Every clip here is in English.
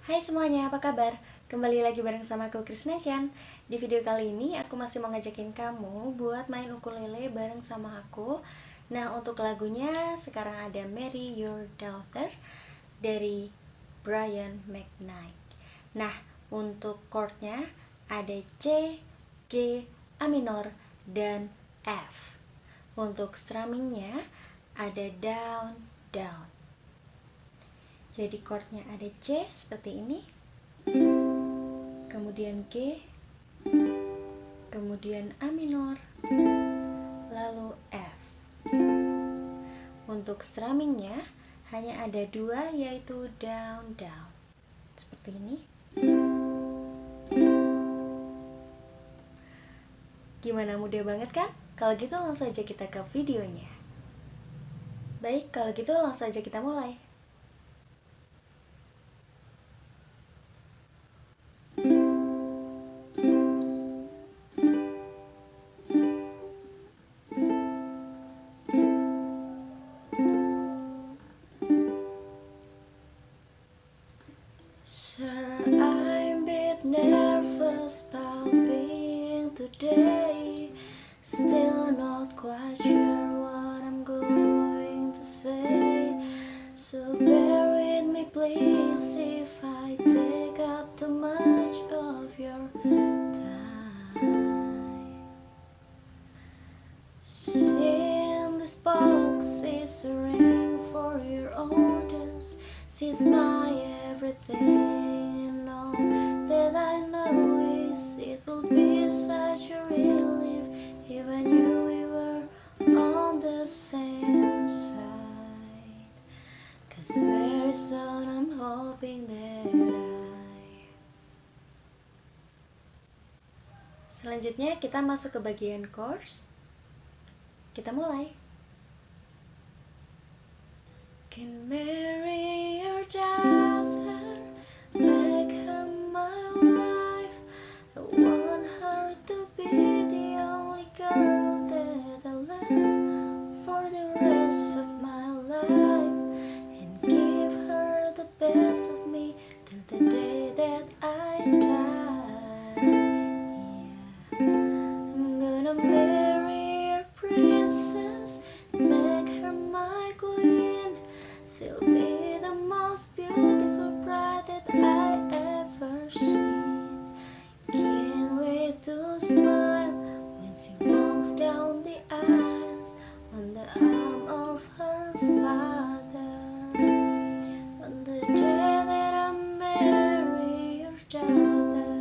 Hai semuanya, apa kabar? Kembali lagi bareng sama aku CrisnaChan. Di video kali ini aku masih mau ngajakin kamu buat main ukulele bareng sama aku. Nah, untuk lagunya sekarang ada Marry Your Daughter dari McKnight. Nah, untuk chordnya ada C, G, A minor, dan F. Untuk strummingnya ada down, down. Jadi chordnya ada C seperti ini, kemudian G, kemudian A minor, lalu F. Untuk strummingnya hanya ada dua, yaitu down, down. Seperti ini. Gimana, mudah banget kan? Kalau gitu langsung aja kita ke videonya. Baik, kalau gitu langsung aja kita mulai. Sir, I'm a bit nervous about being today. Still not quite sure what I'm going to say. So bear with me please if I take up too much of your time. Seeing this box is a ring for your oldest. She's my everything, and all that I know is it will be such a relief if I knew we were on the same side. 'Cause very soon I'm hoping that Selanjutnya kita masuk ke bagian chords. Kita mulai. Can marry your daughter, make her my wife. I want her to be the only girl that I love for the rest of my life, and give her the best of me till the day that I die. Yeah. I'm gonna marry your princess, make her my queen. She'll be the most beautiful bride that I ever seen. Can't wait to smile when she walks down the aisles on the arm of her father. On the day that I marry your daughter.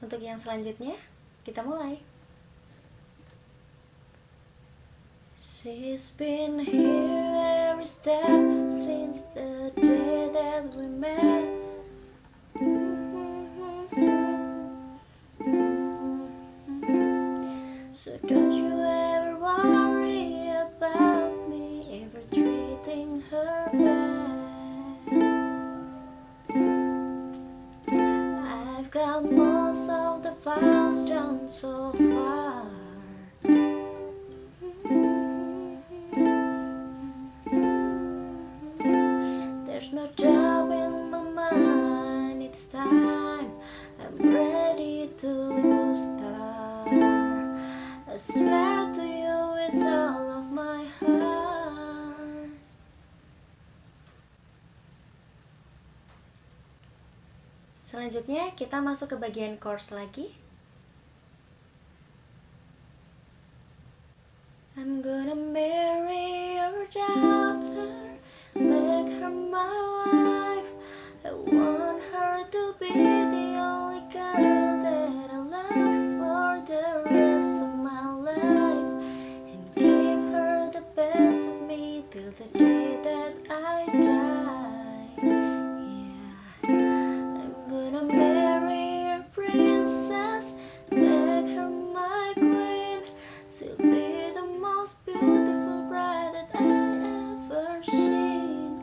Untuk yang selanjutnya, kita mulai. She's been here every step since the day that we met. So don't you ever worry about me ever treating her bad. I've got most of the files done so far. There's no doubt in my mind, it's time, I'm ready to start. I swear to you with all of my heart. Selanjutnya kita masuk ke bagian chorus lagi. I'm gonna marry your daughter, make her my wife. I want her to be the only girl that I love for the rest of my life, and give her the best of me till the day that I die. Yeah, I'm gonna marry your princess, make her my queen. She'll be the most beautiful bride that I ever seen.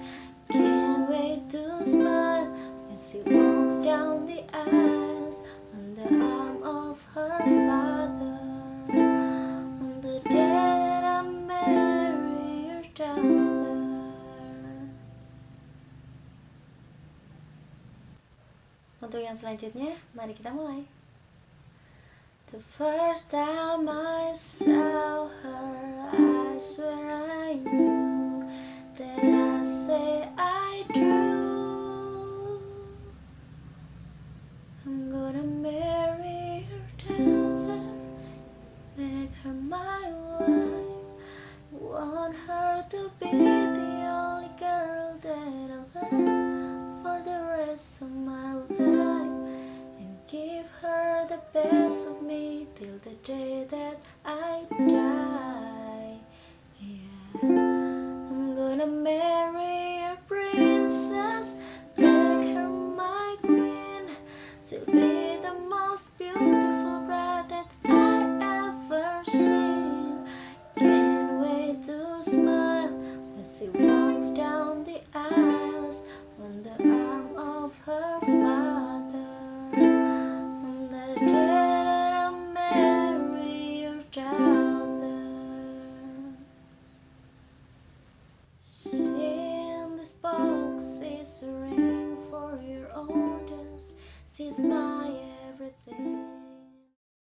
Can't wait to smile when she walks down the aisles on the arm of her father. On the day that I marry your daughter. Untuk yang selanjutnya, mari kita mulai. The first time I saw her, I swear I knew that I say I do. I'm gonna marry her down there, make her my wife. Want her to be the only girl that I love for the rest of my life, and give her the best of me till the day that I die. Yeah, I'm gonna marry a princess, make her my queen. She'll be the most beautiful bride that I ever seen. Can't wait to smile when she walks down the aisles on the arm of her father. On the day that I marry your daughter. In this box is a ring for your oldest. She's my